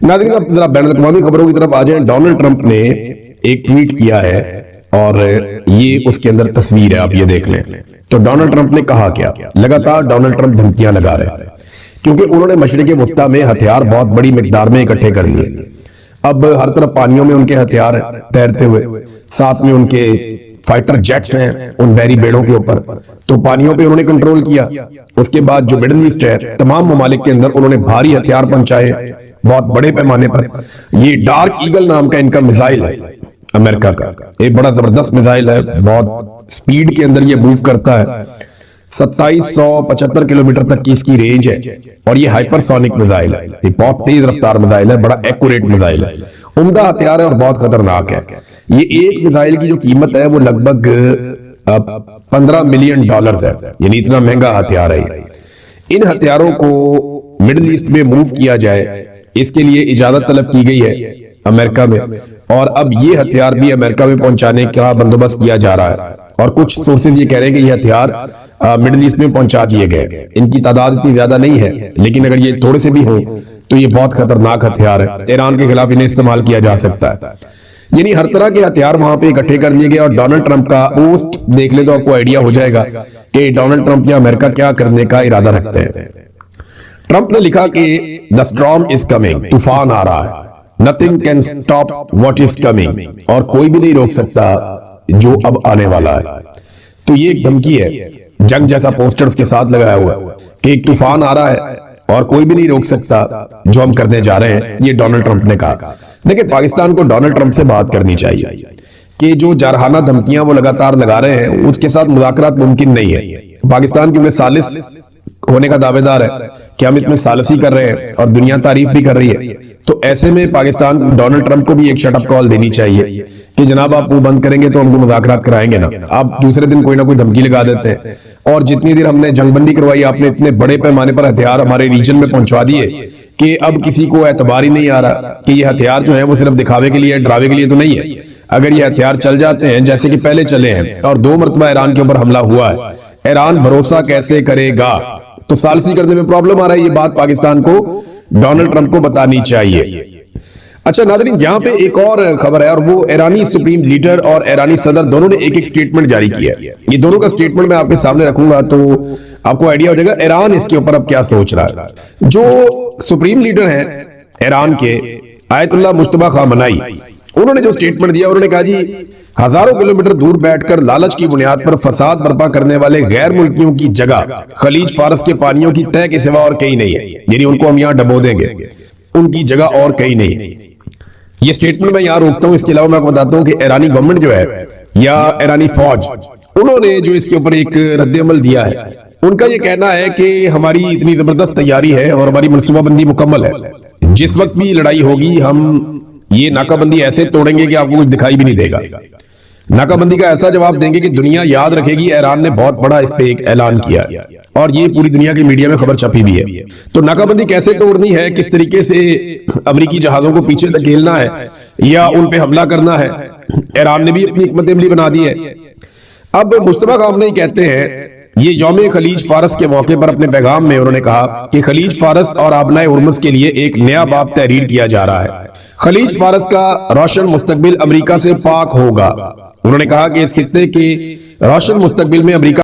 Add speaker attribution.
Speaker 1: नाज़रीन, अब जरा बैनुल अक़वामी खबरों की तरफ आ जाएं। डोनाल्ड ट्रंप ने एक ट्वीट किया है और ये उसके अंदर तस्वीर है, आप ये देख लें। तो डोनाल्ड ट्रंप ने कहा क्या? लगातार डोनाल्ड ट्रंप धमकियां लगा रहे हैं क्योंकि उन्होंने मशरिक़ वस्ता में हथियार बहुत बड़ी मिकदार में इकट्ठे कर लिए। अब हर तरफ पानियों में उनके हथियार हैं तैरते हुए, साथ में उनके फाइटर जेट्स हैं उन बहरी बेड़ों के ऊपर। तो पानियों पे उन्होंने कंट्रोल किया। उसके बाद जो मिडिल ईस्ट है, तमाम ममालिक के अंदर उन्होंने भारी हथियार पहुंचाए बहुत बड़े पैमाने पर। ये डार्क ईगल नाम का इनका मिसाइल है, अमेरिका का एक बड़ा जबरदस्त मिसाइल है। बहुत स्पीड के अंदर ये मूव करता है, 2775 किलोमीटर तक की इसकी रेंज है और ये हाइपरसोनिक मिसाइल है। ये बहुत तेज रफ्तार मिसाइल है, बड़ा एक्यूरेट मिसाइल है, उम्दा हथियार है और बहुत खतरनाक है। ये एक मिसाइल की जो कीमत है वो लगभग $15 मिलियन है, यानी इतना महंगा हथियार है। इन हथियारों को मिडिल ईस्ट में मूव किया जाए, इसके लिए इजाजत तलब की गई है अमेरिका में, और अब ये हथियार भी अमेरिका में पहुंचाने का बंदोबस्त किया जा रहा है। और कुछ सोर्सेज ये कह रहे हैं कि ये हथियार मिडिल ईस्ट में पहुंचा दिए गए। इनकी तादाद इतनी ज्यादा नहीं है, लेकिन अगर ये थोड़े से भी हो तो ये बहुत खतरनाक हथियार है। ईरान के खिलाफ इन्हें इस्तेमाल किया जा सकता है। यानी हर तरह के हथियार वहां पे इकट्ठे कर लिए गए। और डोनाल्ड ट्रंप का पोस्ट देख ले तो आपको आइडिया हो जाएगा कि डोनाल्ड ट्रंप या अमेरिका क्या करने का इरादा रखते हैं। ट्रंप ने लिखा कि द स्टॉर्म इज कमिंग, तूफान आ रहा है, nothing can stop what is coming, और कोई भी नहीं रोक सकता जो अब आने वाला है। तो ये एक धमकी है, जंग जैसा पोस्टर उसके साथ लगाया हुआ है कि एक तूफान आ रहा है और कोई भी नहीं रोक सकता जो हम करने जा रहे हैं। ये डोनाल्ड ट्रंप ने कहा। देखिए, पाकिस्तान को डोनाल्ड ट्रंप से बात करनी चाहिए कि जो जारहाना धमकियां वो लगातार लगा रहे हैं उसके साथ मुज़ाकरात मुमकिन नहीं है। पाकिस्तान क्योंकि सालिस होने का दावेदार है कि हम इसमें सालसी कर रहे हैं और दुनिया तारीफ भी कर रही है, तो ऐसे में पाकिस्तान डोनाल्ड ट्रंप को भी एक शटअप कॉल देनी चाहिए कि जनाब आप वो बंद करेंगे तो हमको मुज़ाकरात कराएंगे ना। आप दूसरे दिन कोई ना कोई धमकी लगा देते हैं, और जितनी देर हमने जंगबंदी करवाई आपने इतने बड़े पैमाने पर हथियार हमारे रीजन में पहुंचवा दिए कि अब किसी को एतबार ही नहीं आ रहा कि ये हथियार जो है वो सिर्फ दिखावे के लिए, डरावे के लिए तो नहीं है। अगर ये हथियार चल जाते हैं जैसे कि पहले चले हैं और 2 मरतबा ईरान के ऊपर हमला हुआ है, ईरान भरोसा कैसे करेगा? तो सालसी करने में प्रॉब्लम आ रहा है। ये बात पाकिस्तान को डोनाल्ड ट्रंप को बतानी चाहिए। अच्छा नाज़रीन, यहाँ पे एक और खबर है और वो ईरानी सुप्रीम लीडर और ईरानी सदर दोनों ने एक स्टेटमेंट जारी किया है। ये दोनों का स्टेटमेंट मैं आपके सामने रखूंगा तो आपको आइडिया हो जाएगा ईरान इसके ऊपर अब क्या सोच रहा है। जो सुप्रीम लीडर हैं ईरान के, आयतुल्लाह मुज्तबा खामनाई, उन्होंने जो स्टेटमेंट दिया, उन्होंने कहा जी हजारों किलोमीटर दूर बैठकर लालच की बुनियाद पर फसाद बर्पा करने वाले गैर मुल्कियों की जगह खलीज फारस के पानियों की तय के सिवा और कहीं नहीं है। यानी उनको हम यहाँ डबो देंगे, उनकी जगह और कहीं नहीं है। ये स्टेटमेंट मैं यहाँ रोकता हूँ। इसके अलावा मैं आपको बताता हूँ कि ईरानी गवर्नमेंट जो है या ईरानी फौज, उन्होंने जो इसके ऊपर एक रद्द-ए-अमल दिया है, उनका ये कहना है कि हमारी इतनी जबरदस्त तैयारी है और हमारी मनसूबाबंदी मुकम्मल है। जिस वक्त भी लड़ाई होगी हम ये नाकाबंदी ऐसे तोड़ेंगे कि आपको कुछ दिखाई भी नहीं देगा। नाकाबंदी का ऐसा जवाब देंगे कि दुनिया याद रखेगी ईरान ने बहुत बड़ा इस पे एक ऐलान किया है और ये पूरी दुनिया की मीडिया में खबर छपी भी है। तो नाकाबंदी कैसे तोड़नी है, किस तरीके से अमेरिकी जहाजों को पीछे धकेलना है या उन पे हमला करना है, ईरान ने भी अपनी हिकमत अमली बना दी है। अब मुज्तबा खामनेई कहते हैं, ये यौम खलीज फारस के मौके पर अपने पैगाम में उन्होंने कहा कि खलीज फारस और आबनाए हुर्मुज़ के लिए एक नया बाब तहरीर किया जा रहा है। खलीज फारस का रोशन मुस्तकबिल अमेरिका से पाक होगा। उन्होंने कहा कि इस खित्ते के रोशन मुस्तकबिल में अमेरिका